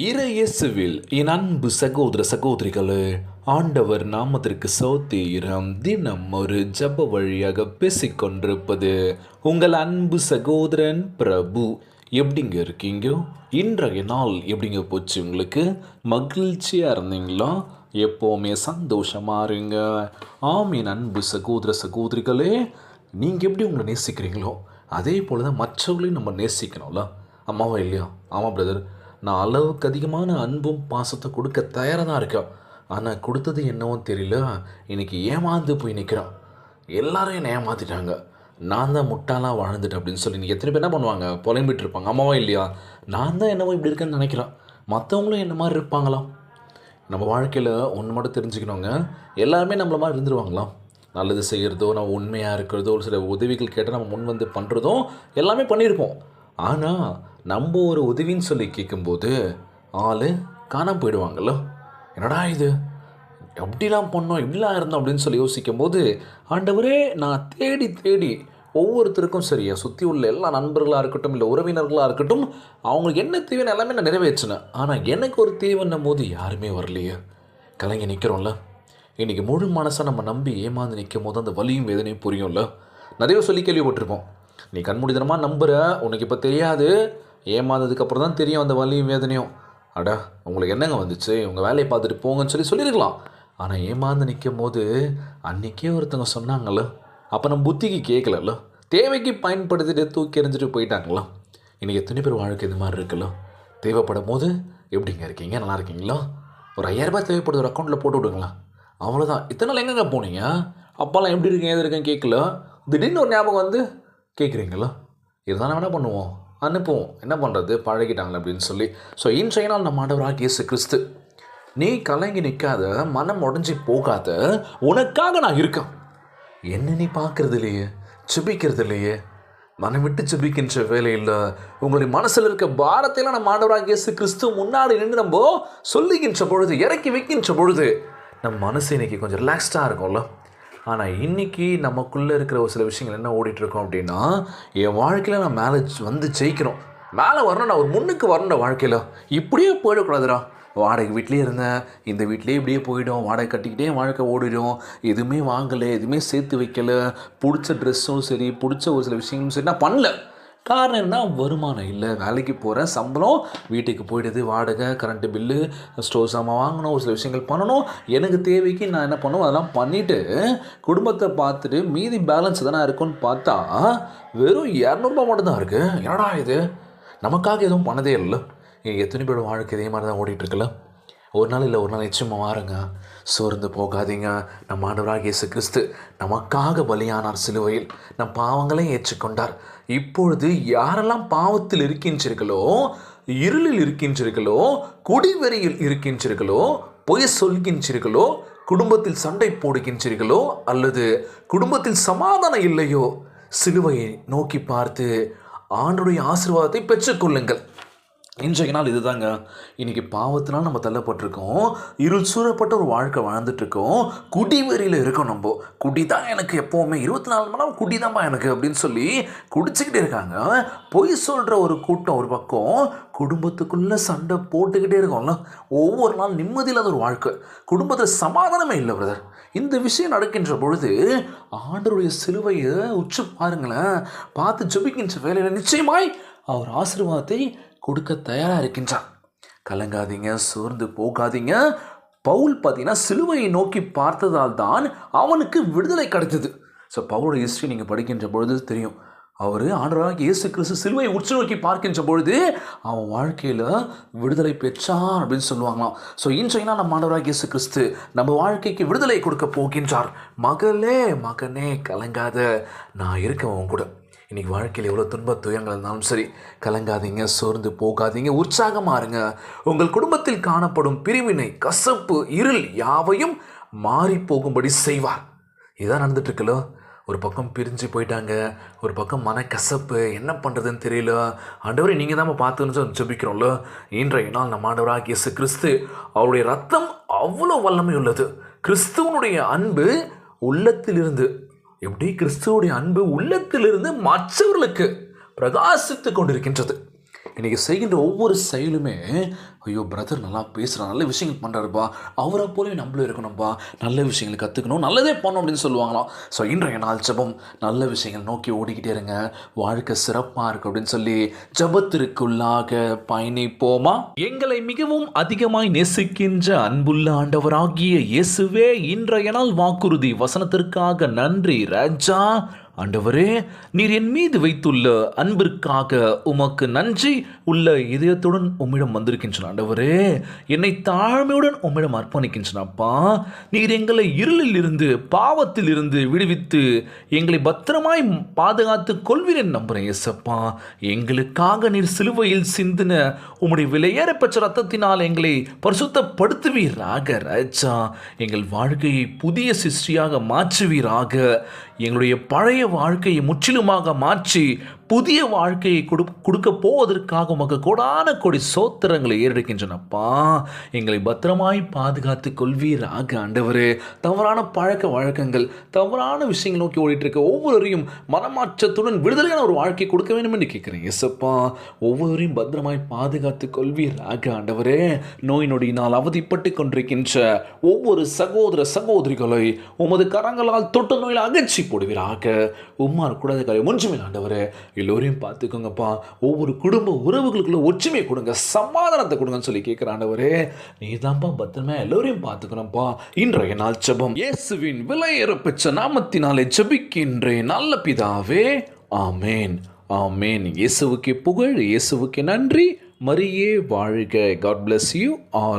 இறையேசுவில் என் அன்பு சகோதர சகோதரிகளே, ஆண்டவர் நாமத்திற்கு சோத்திரம். தினம் ஒரு ஜப வழியாக பேசிக்கொண்டிருப்பது உங்கள் அன்பு சகோதரன் பிரபு. எப்படிங்க இருக்கீங்க? இன்றைய நாள் எப்படிங்க போச்சு? உங்களுக்கு மகிழ்ச்சியாக இருந்தீங்களா? எப்போவுமே சந்தோஷமாக இருங்க. என் அன்பு சகோதர சகோதரிகளே, நீங்கள் எப்படி உங்களை நேசிக்கிறீங்களோ அதே போல் தான் மற்றவர்களையும் நம்ம நேசிக்கணும்ல. அம்மாவா இல்லையா? ஆமாம் பிரதர், நான் அளவுக்கு அதிகமான அன்பும் பாசத்தை கொடுக்க தயாராக தான் இருக்கேன். ஆனால் கொடுத்தது என்னவோ தெரியல, இன்றைக்கி ஏமாந்து போய் நிற்கிறான். எல்லாரும் என்னை ஏமாற்றிட்டாங்க, நான் தான் முட்டாளாக வாழ்ந்துட்டேன் அப்படின்னு சொல்லி நீங்கள் எத்தனை பேர் என்ன பண்ணுவாங்க? புலம்பிட்டு இருப்பாங்க. அம்மாவா இல்லையா? நான் தான் என்னவோ இப்படி இருக்கேன்னு நினைக்கிறேன், மற்றவங்களும் என்ன மாதிரி இருப்பாங்களாம். நம்ம வாழ்க்கையில் ஒன்று மட்டும் தெரிஞ்சுக்கணுங்க, எல்லாருமே நம்மள மாதிரி இருந்துருவாங்களாம். நல்லது செய்கிறதோ, நம்ம உண்மையாக இருக்கிறதோ, ஒரு சில உதவிகள் கேட்டால் நம்ம முன் வந்து பண்ணுறதும் எல்லாமே பண்ணியிருப்போம். ஆனால் நம்ம ஒரு உதவின்னு சொல்லி கேட்கும்போது ஆள் காணாமல் போயிடுவாங்கள்ல. என்னடா இது, எப்படிலாம் பண்ணோம், இப்படிலாம் இருந்தோம் அப்படின்னு சொல்லி யோசிக்கும் போது, ஆண்டவரே நான் தேடி தேடி ஒவ்வொருத்தருக்கும் சரியா சுற்றி உள்ள எல்லா நண்பர்களாக இருக்கட்டும், இல்லை உறவினர்களாக இருக்கட்டும், அவங்களுக்கு என்ன தேவைன்னு எல்லாமே நான் நிறைவேற்றினேன். ஆனால் எனக்கு ஒரு தேவைன்னும் போது யாருமே வரலையே. கலங்கி நிற்கிறோம்ல. இன்றைக்கி முழு மனசாக நம்ம நம்பி ஏமாந்து நிற்கும் போது அந்த வலியும் வேதனையும் புரியும்ல. நிறைய சொல்லி கேள்விப்பட்டிருப்போம், நீ கண்மூடித்தனமாக நம்புகிற, உனக்கு இப்போ தெரியாது, ஏமாந்ததுக்கப்புறம் தான் தெரியும் அந்த வலியும் வேதனையும். அடா உங்களுக்கு என்னங்க வந்துச்சு, உங்கள் வேலையை பார்த்துட்டு போங்கன்னு சொல்லியிருக்கலாம். ஆனால் ஏமாந்து நிற்கும் போது அன்றைக்கே ஒருத்தவங்க சொன்னாங்களோ, அப்போ நம்ம புத்திக்கு கேட்கலல்ல, தேவைக்கு பயன்படுத்திட்டு தூக்கி எறிஞ்சிட்டு போயிட்டாங்களோ. இன்றைக்கி எத்தனை பேர் வாழ்க்கை இது மாதிரி இருக்குல்ல. தேவைப்படும் போது எப்படிங்க இருக்கீங்க, நல்லா இருக்கீங்களா? ஒரு 5000 தேவைப்படுது, ஒரு அக்கௌண்ட்டில் போட்டு விடுங்களா, அவ்வளோதான். இத்தனை நாள் எங்கெங்க போனீங்க? அப்போல்லாம் எப்படி இருக்கீங்க, எது இருக்கேன்னு கேட்கல, திடீர்னு ஒரு ஞாபகம் வந்து கேட்குறீங்களா? இதுதான் நம்ம என்ன பண்ணுவோம், அனுப்புவோம். என்ன பண்ணுறது, பழகிட்டாங்களே அப்படின்னு சொல்லி. ஸோ இன்றைய நாள் நம்ம ஆண்டவராகிய இயேசு கிறிஸ்து, நீ கலங்கி நிற்காத, மனம் உடஞ்சி போகாத, உனக்காக நான் இருக்கேன். என்ன நீ பார்க்கறது இல்லையே, செபிக்கிறது இல்லையே, மனம் விட்டு செபிக்கின்ற வேலையில் உங்களுடைய மனசில் இருக்க பாரத்தையெல்லாம் நம்ம ஆண்டவராகிய இயேசு கிறிஸ்து முன்னாடி நின்று நம்ம சொல்லுகின்ற பொழுது, இறக்கி வைக்கின்ற பொழுது நம்ம மனசு இன்றைக்கி கொஞ்சம் ரிலாக்ஸ்டாக இருக்கும்ல. ஆனால் இன்றைக்கி நமக்குள்ளே இருக்கிற ஒரு சில விஷயங்கள் என்ன ஓடிட்டுருக்கோம் அப்படின்னா, என் வாழ்க்கையில் நான் மேலே வந்து ஜெயிக்கணும், மேலே வரணும், நான் ஒரு முன்னுக்கு வரணும் வாழ்க்கையில், இப்படியே போயிடக்கூடாதுடா. வாடகை வீட்லேயே இருந்தேன், இந்த வீட்லேயே இப்படியே போயிடும், வாடகை கட்டிக்கிட்டே வாழ்க்கை ஓடிடும், எதுவுமே வாங்கலை, எதுவுமே சேர்த்து வைக்கலை, பிடிச்ச ட்ரெஸ்ஸும் சரி, பிடிச்ச ஒரு சில விஷயங்களும் சரி நான் பண்ணல. காரணம் என்ன? வருமானம் இல்லை, வேலைக்கு போகிறேன், சம்பளம், வீட்டுக்கு போயிடுது, வாடகை, கரண்ட்டு பில்லு, ஸ்டோர் சாமான் வாங்கணும், ஒரு சில விஷயங்கள் பண்ணணும், எனக்கு தேவைக்கு நான் என்ன பண்ணுவோம் அதெல்லாம் பண்ணிவிட்டு குடும்பத்தை பார்த்துட்டு மீதி பேலன்ஸ் தானே இருக்குன்னு பார்த்தா வெறும் 200 மட்டும்தான் இருக்குது. என்னடா இது, நமக்காக எதுவும் பண்ணதே இல்லை. எத்தனை பேர் வாழ்க்கை இதே மாதிரி தான் ஓடிட்டுருக்குல்ல. ஒரு நாள் இல்லை ஒரு நாள் நிச்சயமாக வாருங்க, சோர்ந்து போகாதீங்க. நம்ம ஆண்டவராகிய இயேசு கிறிஸ்து நமக்காக பலியானார் சிலுவையில், நம் பாவங்களையும் ஏற்றுக்கொண்டார். இப்பொழுது யாரெல்லாம் பாவத்தில் இருக்கின்றீர்களோ, இருளில் இருக்கின்றீர்களோ, குடிவெறியில் இருக்கின்றீர்களோ, பொய் சொல்கின்றீர்களோ, குடும்பத்தில் சண்டை போடுகின்றீர்களோ, அல்லது குடும்பத்தில் சமாதானம் இல்லையோ, சிலுவையை நோக்கி பார்த்து ஆண்டவருடைய ஆசீர்வாதத்தை பெற்றுக்கொள்ளுங்கள். இன்றைய நாள் இதுதாங்க. இன்றைக்கி பாவத்தினால் நம்ம தள்ளப்பட்டிருக்கோம், இருள் சூழப்பட்ட ஒரு வாழ்க்கை வாழ்ந்துட்டுருக்கோம், குடிவெறியில் இருக்கோம். நம்ம குடி தான் எனக்கு எப்போவுமே 24 மணி நேரம் குடி தான்ப்பா எனக்கு அப்படின்னு சொல்லி குடிச்சிக்கிட்டே இருக்காங்க. பொய் சொல்கிற ஒரு கூட்டம் ஒரு பக்கம், குடும்பத்துக்குள்ளே சண்டை போட்டுக்கிட்டே இருக்கோம்ல, ஒவ்வொரு நாள் நிம்மதி இல்லாத ஒரு வாழ்க்கை, குடும்பத்தில் சமாதானமே இல்லை பிரதர். இந்த விஷயம் நடக்கின்ற பொழுது ஆண்டவருடைய சிலுவையை உச்சு பாருங்களேன், பார்த்து ஜெபிக்கின்ற வேலையில் நிச்சயமாய் அவர் ஆசீர்வாதத்தை கொடுக்க தயாராக இருக்கின்றான். கலங்காதீங்க, சோர்ந்து போகாதீங்க. பவுல் பார்த்தீங்கன்னா சிலுவையை நோக்கி பார்த்ததால் தான் அவனுக்கு விடுதலை கிடைத்தது. ஸோ பவுலோட ஹிஸ்ட்ரி நீங்கள் படிக்கின்ற பொழுது தெரியும், அவர் ஆண்டவராகிய இயேசு கிறிஸ்து சிலுவையை உற்று நோக்கி பார்க்கின்ற பொழுது அவன் வாழ்க்கையில் விடுதலை பெற்றான் அப்படின்னு சொல்லுவாங்களாம். ஸோ இன்றைய நாள் நம்ம ஆண்டவராகிய இயேசு கிறிஸ்து நம்ம வாழ்க்கைக்கு விடுதலை கொடுக்க போகின்றார். மகளே மகனே கலங்காத, நான் இருக்கவன் கூட. இன்றைக்கி வாழ்க்கையில் எவ்வளோ துன்ப துயரங்கள் இருந்தாலும் சரி, கலங்காதீங்க, சோர்ந்து போகாதீங்க, உற்சாகமாக இருங்க. உங்கள் குடும்பத்தில் காணப்படும் பிரிவினை, கசப்பு, இருள் யாவையும் மாறி போகும்படி செய்வார். இதான் நடந்துட்டுருக்குல்ல. ஒரு பக்கம் பிரிஞ்சு போயிட்டாங்க, ஒரு பக்கம் மனக்கசப்பு, என்ன பண்ணுறதுன்னு தெரியல. ஆண்டவரை நீங்கள் தான் பார்த்துன்னு ஜெபிக்கிறோம்ல. இன்றைய நாள் நம்ம ஆண்டவராகிய இயேசு கிறிஸ்து, அவருடைய ரத்தம் அவ்வளோ வல்லமை உள்ளது. கிறிஸ்துவனுடைய அன்பு உள்ளத்திலிருந்து, எப்படி கிறிஸ்துவோடைய அன்பு உள்ளத்திலிருந்து மற்றவர்களுக்கு பிரகாசித்து கொண்டிருக்கின்றது. இன்றைக்கி செய்கின்ற ஒவ்வொரு செயலுமே, ஐயோ பிரதர் நல்லா பேசுகிறான், நல்ல விஷயங்கள் பண்ணுறாருப்பா, அவரை போலவே நம்மளும் இருக்கணும்ப்பா, நல்ல விஷயங்களை கற்றுக்கணும், நல்லதே பண்ணணும் அப்படின்னு சொல்லுவாங்களாம். ஸோ இன்றைய நாள் ஜெபம், நல்ல விஷயங்கள் நோக்கி ஓடிக்கிட்டே இருங்க, வாழ்க்கை சிறப்பாக இருக்கும் அப்படின்னு சொல்லி ஜெபத்திற்குள்ளாக பயணிப்போமா? எங்களை மிகவும் அதிகமாய் நேசிக்கின்ற அன்புள்ள ஆண்டவராகிய இயேசுவே, இன்றைய நாள் வாக்குறுதி வசனத்திற்காக நன்றி ராஜா. ஆண்டவரே, நீர் என் மீது வைத்துள்ள அன்பிற்காக உமக்கு நன்றி உள்ள இதயத்துடன் உம்மிடம் வந்திருக்கின்றன. ஆண்டவரே, என்னை தாழ்மையுடன் உம்மிடம் அர்ப்பணிக்கின்றனப்பா. நீர் எங்களை இருளில் இருந்து, பாவத்தில் இருந்து விடுவித்து எங்களை பத்திரமாய் பாதுகாத்து கொள்வீர் நம்புகிறேன் இயேசப்பா. எங்களுக்காக நீர் சிலுவையில் சிந்தின உம்முடைய விலையேற பெற்ற ரத்தத்தினால் எங்களை பரிசுத்தப்படுத்துவீராக ராஜா. எங்கள் வாழ்க்கையை புதிய சிருஷ்டியாக மாற்றுவீராக. எங்களுடைய பழைய வாழ்க்கையை முற்றிலுமாக மாற்றி புதிய வாழ்க்கையை கொடுக்க போவதற்காக உமக்கு கொடான கொடி சோத்திரங்களை ஏறெடுக்கின்றனப்பா. எங்களை பத்திரமாய் பாதுகாத்து கொள்வீராக ஆண்டவரே. தவறான பழக்க வழக்கங்கள், தவறான விஷயங்கள் நோக்கி ஓடிட்டு இருக்க ஒவ்வொருவரையும் மனமாற்றத்துடன் விடுதலையான ஒரு வாழ்க்கை கொடுக்க வேண்டும் என்று கேட்குறேன் எசப்பா. ஒவ்வொருவரையும் பத்திரமாய் பாதுகாத்து கொள்வீராக ஆண்டவரே. நோய் நொடியினால் அவதிப்பட்டு கொண்டிருக்கின்ற ஒவ்வொரு சகோதர சகோதரிகளை உமது கரங்களால் தொட்டு நோயில் அகற்றி போடுவீராக. உம்மார் கூடாத ஒன்றுமே ஆண்டவரே. எல்லோரையும் பார்த்துக்கோங்கப்பா. ஒவ்வொரு குடும்ப உறவுகளுக்குள்ள ஒற்றுமை கொடுங்க, சமாதானத்தை கொடுங்கன்னு சொல்லி கேட்குற ஆண்டவரே. நீ தான்ப்பா பத்திரமா எல்லோரையும் பார்த்துக்கணும்ப்பா. இன்றைய நாள் ஜெபம் இயேசுவின் விலையேற பெற்ற நாமத்தினாலே ஜெபிக்கின்றேன் நல்ல பிதாவே, ஆமேன் ஆமேன். இயேசுவுக்கே புகழ், இயேசுவுக்கே நன்றி. மரியே வாழ்க. God bless you all.